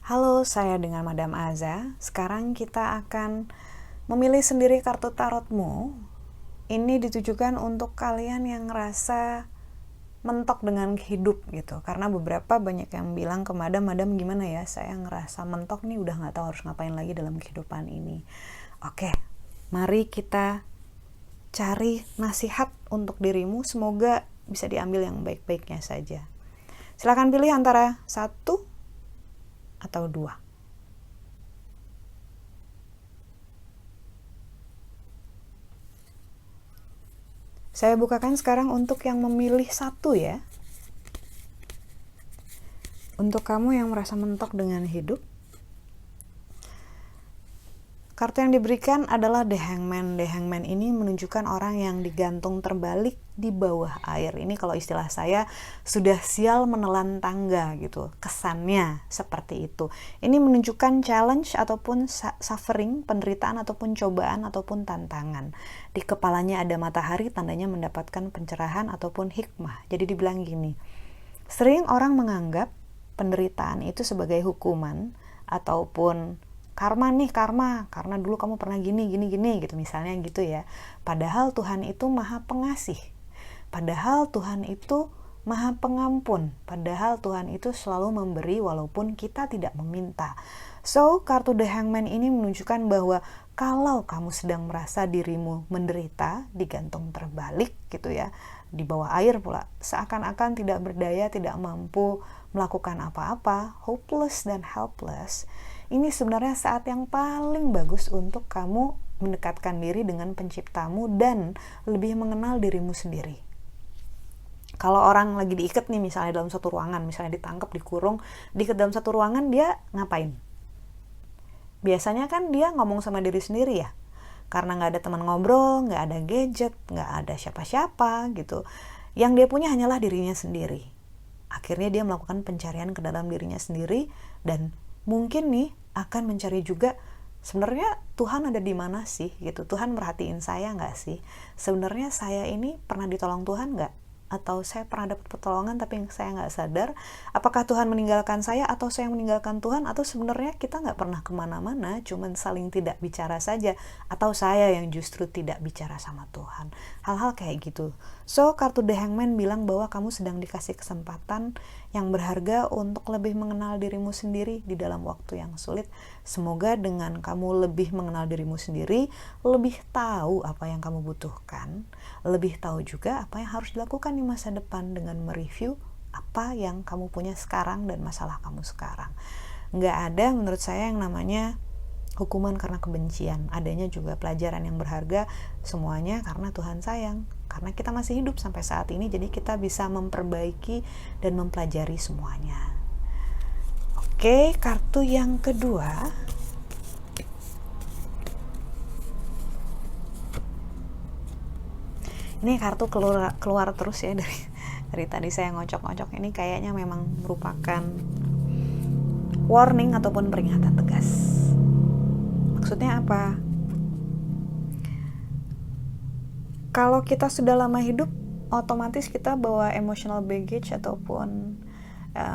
Halo, saya dengan Madam Aza. Sekarang kita akan memilih sendiri kartu tarotmu. Ini ditujukan untuk kalian yang ngerasa mentok dengan hidup gitu. Karena beberapa banyak yang bilang ke Madam gimana ya, saya ngerasa mentok nih, udah gak tahu harus ngapain lagi dalam kehidupan ini. Oke, mari kita cari nasihat untuk dirimu. Semoga bisa diambil yang baik-baiknya saja. Silakan pilih antara 1 atau 2. Saya bukakan sekarang untuk yang memilih 1 ya. Untuk kamu yang merasa mentok dengan hidup, kartu yang diberikan adalah The Hangman. The Hangman ini menunjukkan orang yang digantung terbalik di bawah air. Ini kalau istilah saya sudah sial menelan tangga gitu. Kesannya seperti itu. Ini menunjukkan challenge ataupun suffering, penderitaan ataupun cobaan ataupun tantangan. Di kepalanya ada matahari, tandanya mendapatkan pencerahan ataupun hikmah. Jadi dibilang gini, sering orang menganggap penderitaan itu sebagai hukuman ataupun karma karena dulu kamu pernah gini gitu misalnya gitu ya. Padahal Tuhan itu maha pengasih, padahal Tuhan itu maha pengampun, padahal Tuhan itu selalu memberi walaupun kita tidak meminta. So, kartu The Hangman ini menunjukkan bahwa kalau kamu sedang merasa dirimu menderita, digantung terbalik gitu ya, di bawah air pula, seakan-akan tidak berdaya, tidak mampu melakukan apa-apa, hopeless dan helpless, ini sebenarnya saat yang paling bagus untuk kamu mendekatkan diri dengan penciptamu dan lebih mengenal dirimu sendiri. Kalau orang lagi diikat nih misalnya dalam satu ruangan, misalnya ditangkap, dikurung, diikat dalam satu ruangan, dia ngapain? Biasanya kan dia ngomong sama diri sendiri ya, karena gak ada teman ngobrol, gak ada gadget, gak ada siapa-siapa gitu. Yang dia punya hanyalah dirinya sendiri. Akhirnya dia melakukan pencarian ke dalam dirinya sendiri dan mungkin nih akan mencari juga sebenarnya Tuhan ada di mana sih gitu. Tuhan merhatiin saya nggak sih? Sebenarnya saya ini pernah ditolong Tuhan nggak? Atau saya pernah dapat pertolongan tapi saya nggak sadar? Apakah Tuhan meninggalkan saya atau saya meninggalkan Tuhan? Atau sebenarnya kita nggak pernah kemana-mana, cuman saling tidak bicara saja? Atau saya yang justru tidak bicara sama Tuhan? Hal-hal kayak gitu. So, kartu The Hangman bilang bahwa kamu sedang dikasih kesempatan yang berharga untuk lebih mengenal dirimu sendiri di dalam waktu yang sulit. Semoga dengan kamu lebih mengenal dirimu sendiri, lebih tahu apa yang kamu butuhkan, lebih tahu juga apa yang harus dilakukan di masa depan dengan mereview apa yang kamu punya sekarang dan masalah kamu sekarang. Nggak ada menurut saya yang namanya hukuman karena kebencian. Adanya juga pelajaran yang berharga, semuanya karena Tuhan sayang. Karena kita masih hidup sampai saat ini, jadi kita bisa memperbaiki dan mempelajari semuanya. Oke, kartu yang kedua. Ini kartu keluar terus ya dari tadi saya ngocok-ngocok. Ini kayaknya memang merupakan warning ataupun peringatan tegas. Maksudnya apa? Kalau kita sudah lama hidup, otomatis kita bawa emotional baggage ataupun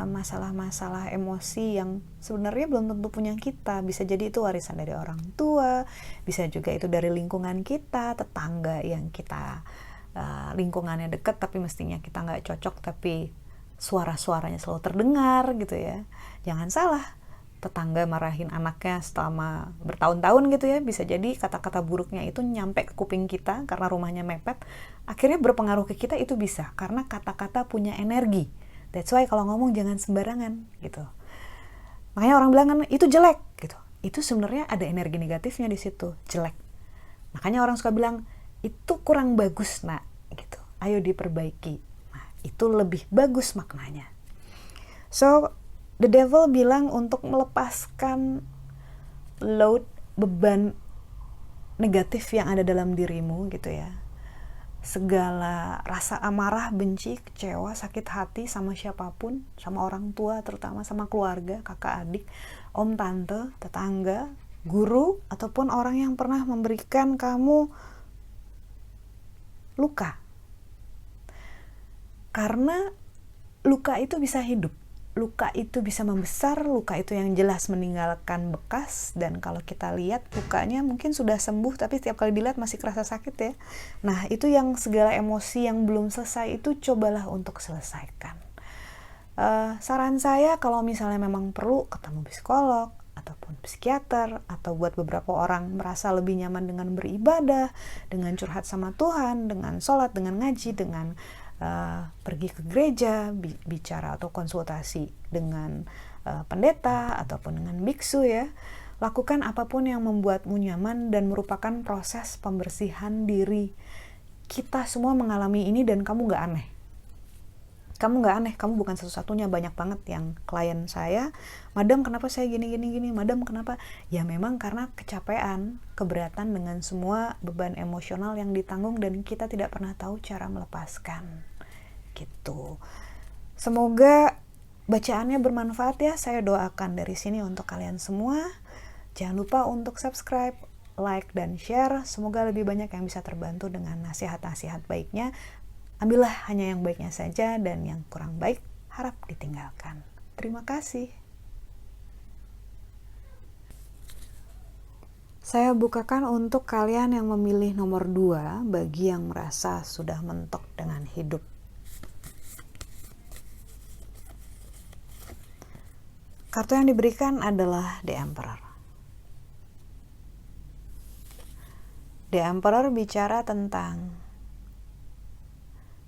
masalah-masalah emosi yang sebenarnya belum tentu punya kita. Bisa jadi itu warisan dari orang tua, bisa juga itu dari lingkungan kita, tetangga yang kita lingkungannya dekat tapi mestinya kita nggak cocok, tapi suara-suaranya selalu terdengar gitu ya. Jangan salah, tetangga marahin anaknya selama bertahun-tahun gitu ya, bisa jadi kata-kata buruknya itu nyampe ke kuping kita karena rumahnya mepet, akhirnya berpengaruh ke kita. Itu bisa karena kata-kata punya energi. That's why kalau ngomong jangan sembarangan gitu. Makanya orang bilang kan itu jelek gitu. Itu sebenarnya ada energi negatifnya di situ, jelek. Makanya orang suka bilang itu kurang bagus nak gitu. Ayo diperbaiki. Nah, itu lebih bagus maknanya. So, the devil bilang untuk melepaskan load, beban negatif yang ada dalam dirimu gitu ya. Segala rasa amarah, benci, kecewa, sakit hati sama siapapun, sama orang tua, terutama sama keluarga, kakak, adik, om, tante, tetangga, guru, ataupun orang yang pernah memberikan kamu luka. Karena luka itu bisa hidup. luka itu bisa membesar, luka itu yang jelas meninggalkan bekas, dan kalau kita lihat lukanya mungkin sudah sembuh tapi setiap kali dilihat masih kerasa sakit ya. Nah itu yang segala emosi yang belum selesai itu cobalah untuk selesaikan. Saran saya kalau misalnya memang perlu ketemu psikolog ataupun psikiater, atau buat beberapa orang merasa lebih nyaman dengan beribadah, dengan curhat sama Tuhan, dengan sholat, dengan ngaji, dengan pergi ke gereja, bicara atau konsultasi dengan pendeta ataupun dengan biksu ya. Lakukan apapun yang membuatmu nyaman dan merupakan proses pembersihan diri. Kita semua mengalami ini dan kamu gak aneh. Kamu gak aneh, kamu bukan satu-satunya. Banyak banget yang klien saya, madam kenapa saya gini, madam kenapa? Ya memang karena kecapean, keberatan dengan semua beban emosional yang ditanggung dan kita tidak pernah tahu cara melepaskan. Gitu. Semoga bacaannya bermanfaat ya. Saya doakan dari sini untuk kalian semua. Jangan lupa untuk subscribe, like, dan share. Semoga lebih banyak yang bisa terbantu dengan nasihat-nasihat baiknya. Ambillah hanya yang baiknya saja, dan yang kurang baik harap ditinggalkan. Terima kasih. Saya bukakan untuk kalian yang memilih nomor 2 bagi yang merasa sudah mentok dengan hidup. Kartu yang diberikan adalah The Emperor. The Emperor bicara tentang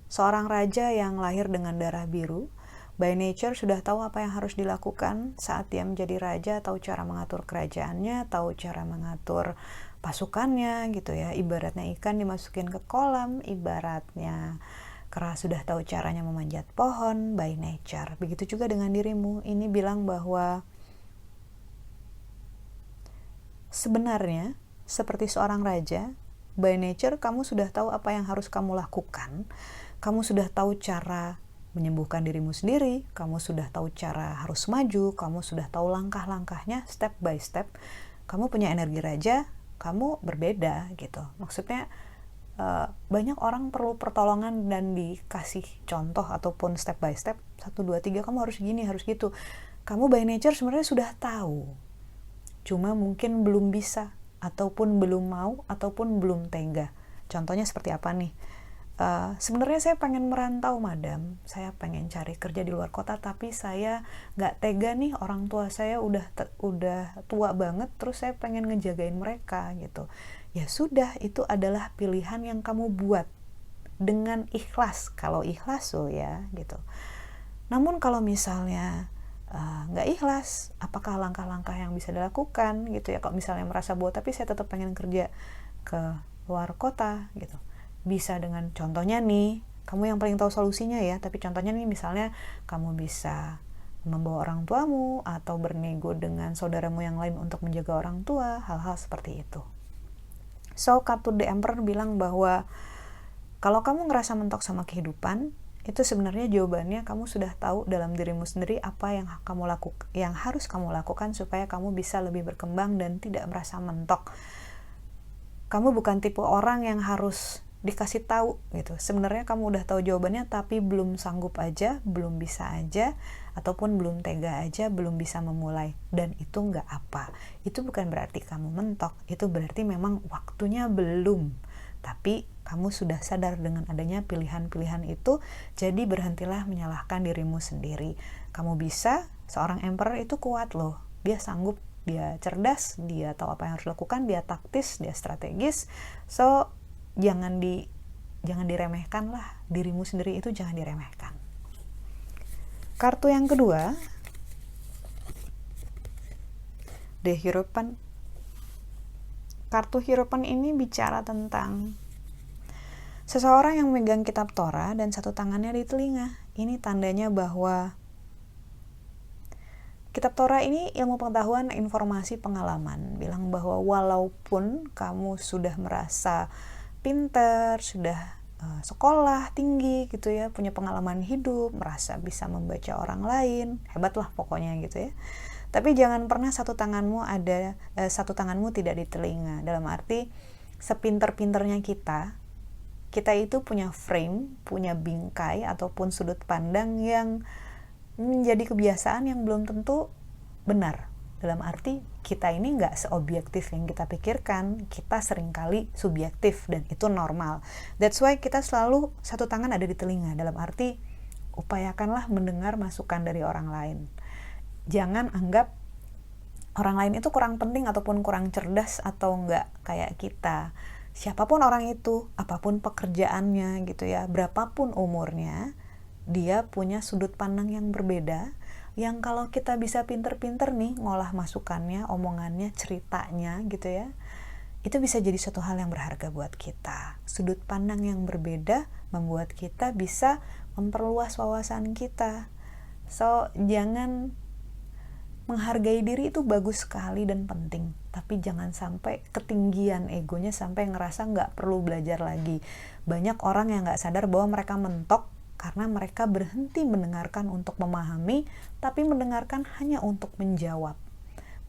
seorang raja yang lahir dengan darah biru. By nature sudah tahu apa yang harus dilakukan saat dia menjadi raja, tahu cara mengatur kerajaannya, tahu cara mengatur pasukannya gitu ya. Ibaratnya ikan dimasukin ke kolam, ibaratnya kera sudah tahu caranya memanjat pohon by nature. Begitu juga dengan dirimu. Ini bilang bahwa sebenarnya seperti seorang raja, by nature kamu sudah tahu apa yang harus kamu lakukan. Kamu sudah tahu cara menyembuhkan dirimu sendiri, kamu sudah tahu cara harus maju, kamu sudah tahu langkah-langkahnya step by step. Kamu punya energi raja, kamu berbeda gitu. Maksudnya banyak orang perlu pertolongan dan dikasih contoh ataupun step by step, 1, 2, 3 kamu harus gini, harus gitu. Kamu by nature sebenarnya sudah tahu, cuma mungkin belum bisa, ataupun belum mau, ataupun belum tega. Contohnya seperti apa nih? Sebenarnya saya pengen merantau madam, saya pengen cari kerja di luar kota, tapi saya nggak tega nih, orang tua saya udah tua banget, terus saya pengen ngejagain mereka gitu. Ya sudah, itu adalah pilihan yang kamu buat dengan ikhlas, kalau ikhlas ya gitu. Namun kalau misalnya nggak ikhlas, apakah langkah-langkah yang bisa dilakukan gitu ya? Kalau misalnya merasa bahwa tapi saya tetap pengen kerja ke luar kota gitu, bisa dengan contohnya nih, kamu yang paling tahu solusinya ya, tapi contohnya nih misalnya kamu bisa membawa orang tuamu atau bernego dengan saudaramu yang lain untuk menjaga orang tua, hal-hal seperti itu. So, kartu The Emperor bilang bahwa kalau kamu ngerasa mentok sama kehidupan, itu sebenarnya jawabannya kamu sudah tahu dalam dirimu sendiri apa yang yang harus kamu lakukan supaya kamu bisa lebih berkembang dan tidak merasa mentok. Kamu bukan tipe orang yang harus dikasih tahu gitu. Sebenarnya kamu udah tahu jawabannya tapi belum sanggup aja, belum bisa aja, ataupun belum tega aja, belum bisa memulai. Dan itu nggak apa. Itu bukan berarti kamu mentok. Itu berarti memang waktunya belum. Tapi kamu sudah sadar dengan adanya pilihan-pilihan itu, jadi berhentilah menyalahkan dirimu sendiri. Kamu bisa, seorang emperor itu kuat loh. Dia sanggup, dia cerdas, dia tahu apa yang harus dilakukan, dia taktis, dia strategis. So, jangan diremehkan lah, dirimu sendiri itu jangan diremehkan. Kartu yang kedua, The Hierophant. Kartu Hierophant ini bicara tentang seseorang yang memegang kitab Torah dan satu tangannya di telinga. Ini tandanya bahwa kitab Torah ini ilmu pengetahuan, informasi, pengalaman. Bilang bahwa walaupun kamu sudah merasa pinter, sudah sekolah tinggi gitu ya, punya pengalaman hidup, merasa bisa membaca orang lain, hebatlah pokoknya gitu ya. Tapi jangan pernah satu tanganmu tidak di telinga. Dalam arti sepinter-pinternya kita itu punya frame, punya bingkai ataupun sudut pandang yang menjadi kebiasaan yang belum tentu benar. Dalam arti kita ini nggak seobjektif yang kita pikirkan, kita seringkali subjektif dan itu normal. That's why kita selalu satu tangan ada di telinga, dalam arti upayakanlah mendengar masukan dari orang lain. Jangan anggap orang lain itu kurang penting ataupun kurang cerdas atau nggak kayak kita. Siapapun orang itu, apapun pekerjaannya gitu ya, berapapun umurnya, dia punya sudut pandang yang berbeda, yang kalau kita bisa pinter-pinter nih ngolah masukannya, omongannya, ceritanya gitu ya, itu bisa jadi suatu hal yang berharga buat kita. Sudut pandang yang berbeda membuat kita bisa memperluas wawasan kita. So, jangan, menghargai diri itu bagus sekali dan penting, tapi jangan sampai ketinggian egonya sampai ngerasa nggak perlu belajar lagi. Banyak orang yang nggak sadar bahwa mereka mentok karena mereka berhenti mendengarkan untuk memahami, tapi mendengarkan hanya untuk menjawab.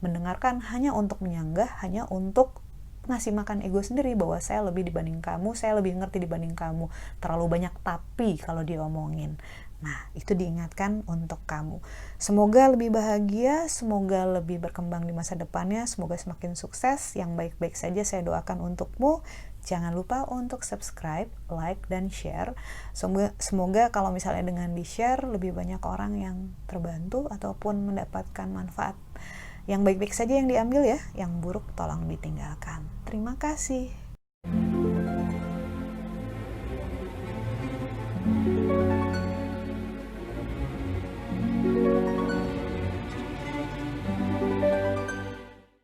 Mendengarkan hanya untuk menyanggah, hanya untuk ngasih makan ego sendiri bahwa saya lebih dibanding kamu, saya lebih ngerti dibanding kamu. Terlalu banyak tapi kalau diomongin. Nah, itu diingatkan untuk kamu. Semoga lebih bahagia, semoga lebih berkembang di masa depannya, semoga semakin sukses. Yang baik-baik saja saya doakan untukmu. Jangan lupa untuk subscribe, like, dan share. Semoga kalau misalnya dengan di-share, lebih banyak orang yang terbantu ataupun mendapatkan manfaat. Yang baik-baik saja yang diambil ya, yang buruk tolong ditinggalkan. Terima kasih.